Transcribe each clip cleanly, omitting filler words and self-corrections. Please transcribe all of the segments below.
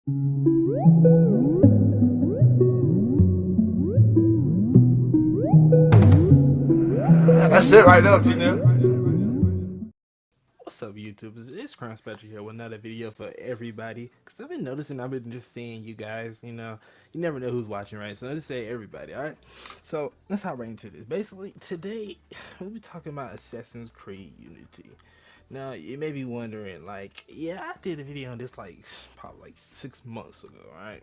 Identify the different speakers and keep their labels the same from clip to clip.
Speaker 1: That's it right there, Janelle.
Speaker 2: What's up, YouTube? It's CrownSpectro here with another video for everybody. Cause I've been noticing, I've been just seeing you guys. You never know who's watching, right? So I just say everybody. All right. So let's hop right into this. Basically, today we'll be talking about Assassin's Creed Unity. Now you may be wondering, like, yeah, I did a video on this like probably like 6 months ago, right?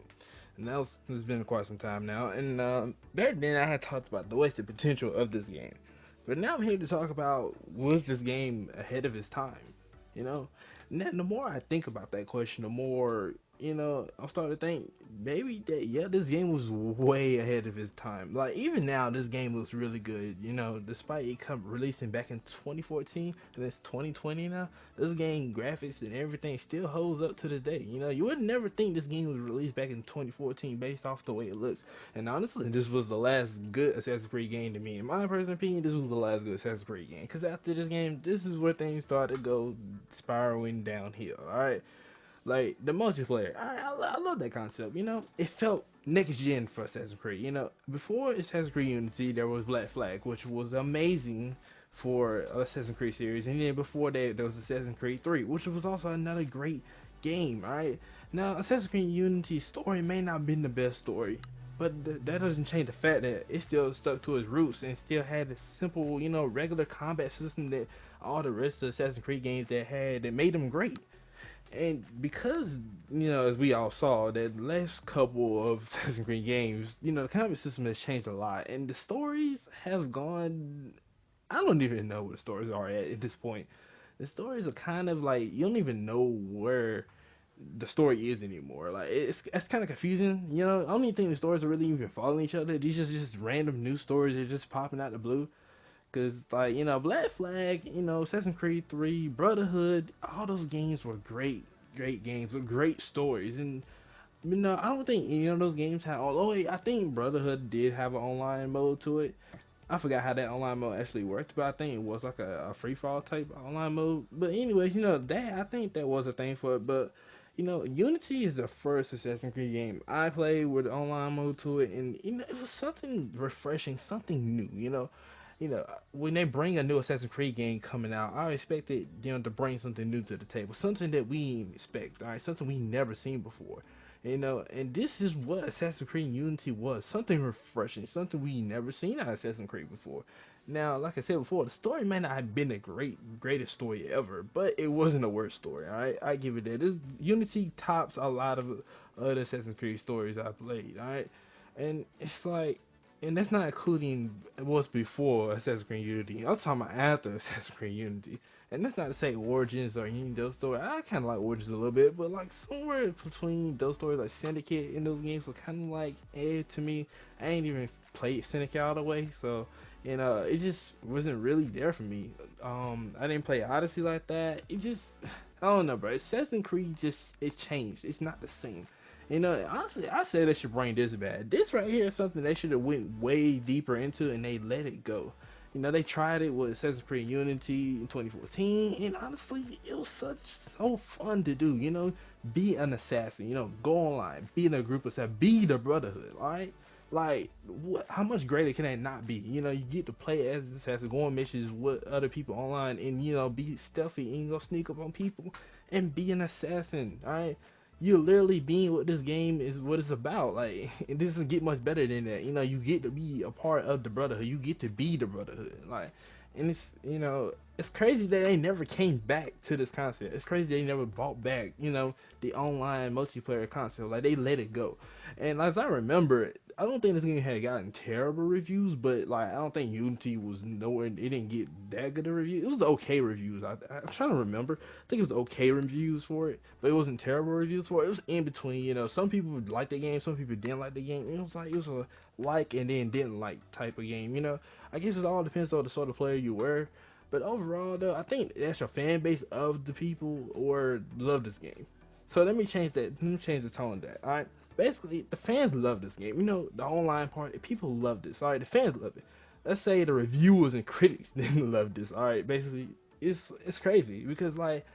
Speaker 2: And it's been quite some time now. And back then I had talked about the wasted potential of this game. But now I'm here to talk about, was this game ahead of its time? You know, and then the more I think about that question, the more I'm starting to think maybe that, yeah, this game was way ahead of its time. Like even now, this game looks really good. Despite it come releasing back in 2014 and it's 2020 now, this game graphics and everything still holds up to this day. You would never think this game was released back in 2014 based off the way it looks. And honestly, this was the last good Assassin's Creed game to me. In my personal opinion, this was the last good Assassin's Creed game. Because after this game, this is where things started to go spiraling downhill. Alright? Like, the multiplayer. I love that concept. It felt next gen for Assassin's Creed. Before Assassin's Creed Unity, there was Black Flag, which was amazing for Assassin's Creed series. And then before that, there was Assassin's Creed 3, which was also another great game, alright? Now, Assassin's Creed Unity story may not have been the best story, but that doesn't change the fact that it still stuck to its roots and still had a simple, regular combat system that all the rest of the Assassin's Creed games that made them great. And because, as we all saw, that last couple of Assassin's Creed games, the combat system has changed a lot, and the stories have gone. I don't even know what the stories are at this point. The stories are kind of like you don't even know where the story is anymore. Like it's kind of confusing. I don't even think the stories are really even following each other. These are just random news stories that are just popping out the blue. Cause like Black Flag, Assassin's Creed 3, Brotherhood, all those games were great, great games with great stories. And I don't think any of those games had. Although I think Brotherhood did have an online mode to it. I forgot how that online mode actually worked, but I think it was like a free fall type online mode. But anyways, that I think that was a thing for it. But Unity is the first Assassin's Creed game I played with online mode to it, and it was something refreshing, something new. When they bring a new Assassin's Creed game coming out, I expect it, to bring something new to the table, something that we didn't expect, all right, something we never seen before. And this is what Assassin's Creed Unity was, something refreshing, something we never seen out of Assassin's Creed before. Now, like I said before, the story may not have been the greatest story ever, but it wasn't the worst story. All right, I give it that. This Unity tops a lot of other Assassin's Creed stories I played. All right, and it's like, and that's not including what's before Assassin's Creed Unity. I'm talking about after Assassin's Creed Unity. And that's not to say Origins or any of those stories. I kind of like Origins a little bit, but like somewhere between those stories, like Syndicate and those games were kind of like to me. I ain't even played Syndicate all the way, so it just wasn't really there for me. I didn't play Odyssey like that. It just, I don't know, bro. Assassin's Creed just it changed. It's not the same. Honestly, I say they should bring this back. This right here is something they should have went way deeper into, and they let it go. They tried it with Assassin's Creed Unity in 2014, and honestly, it was so fun to do. Be an assassin. Go online, be in a group of assassins, be the Brotherhood. All right, like how much greater can that not be? You get to play as an assassin, go on missions with other people online, and be stealthy and go sneak up on people and be an assassin. All right, you're literally being what this game is what it's about. Like, it doesn't get much better than that. You get to be a part of the Brotherhood. You get to be the Brotherhood. Like, and it's crazy that they never came back to this concept. It's crazy they never brought back, the online multiplayer concept. Like, they let it go. And as I remember, I don't think this game had gotten terrible reviews, but like I don't think Unity was nowhere. It didn't get that good of reviews. It was okay reviews. I'm trying to remember. I think it was okay reviews for it, but it wasn't terrible reviews for it. It was in between. Some people liked the game, some people didn't like the game. It was a like and then didn't like type of game. I guess it all depends on the sort of player you were. But overall, though, I think that's your fan base of the people or love this game. So let me change that. Let me change the tone of that. All right. Basically, the fans love this game. The online part, people love this. All right, the fans love it. Let's say the reviewers and critics didn't love this. All right, basically, it's crazy because like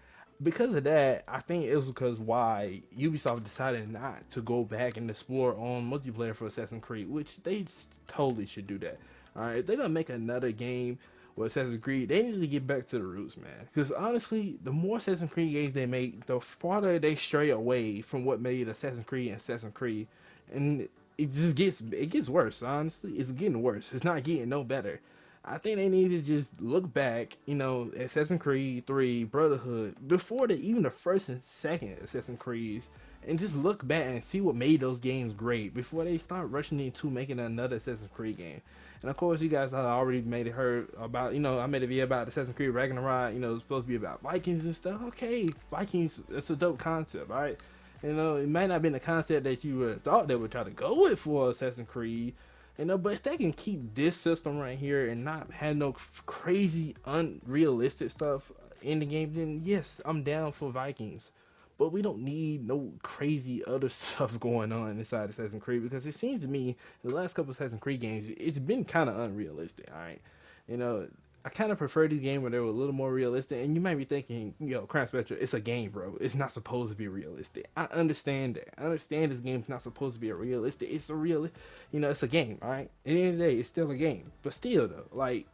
Speaker 2: because of that, I think it was because why Ubisoft decided not to go back and explore on multiplayer for Assassin's Creed, which they totally should do that. All right, if they're gonna make another game with Assassin's Creed, they need to get back to the roots, man. Because honestly, the more Assassin's Creed games they make, the farther they stray away from what made Assassin's Creed, and it gets worse. Honestly, it's getting worse. It's not getting no better. I think they need to just look back, Assassin's Creed 3, Brotherhood, before even the first and second Assassin's Creeds, and just look back and see what made those games great before they start rushing into making another Assassin's Creed game. And of course, you guys have already made it heard about, I made a video about Assassin's Creed Ragnarok, it's supposed to be about Vikings and stuff. Okay, Vikings, it's a dope concept, right? It might not have been the concept that you thought they would try to go with for Assassin's Creed, but if they can keep this system right here and not have no crazy, unrealistic stuff in the game, then yes, I'm down for Vikings. But we don't need no crazy other stuff going on inside Assassin's Creed, because it seems to me the last couple of Assassin's Creed games, it's been kind of unrealistic. All right, you know, I kind of prefer these games where they were a little more realistic. And you might be thinking, CrownSpectro, it's a game, bro. It's not supposed to be realistic. I understand that. I understand this game's not supposed to be realistic. It's a real, it's a game. All right. At the end of the day, it's still a game. But still, though, like,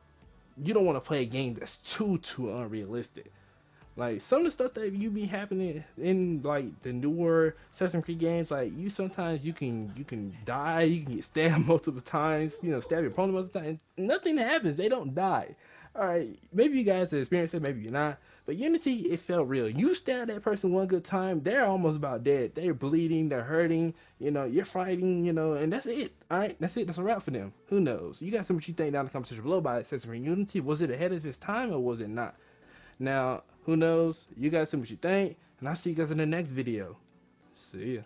Speaker 2: you don't want to play a game that's too unrealistic. Like some of the stuff that you be happening in like the newer Assassin's Creed games, like sometimes you can die, you can get stabbed multiple times, stab your opponent multiple times, and nothing happens. They don't die. All right, maybe you guys have experienced it, maybe you're not. But Unity, it felt real. You stab that person one good time, they're almost about dead. They're bleeding, they're hurting. You're fighting. And that's it. All right, that's it. That's a wrap for them. Who knows? You guys tell me what you think down in the comment section below about Assassin's Creed Unity. Was it ahead of its time or was it not? Now, who knows? You guys tell me what you think, and I'll see you guys in the next video. See ya.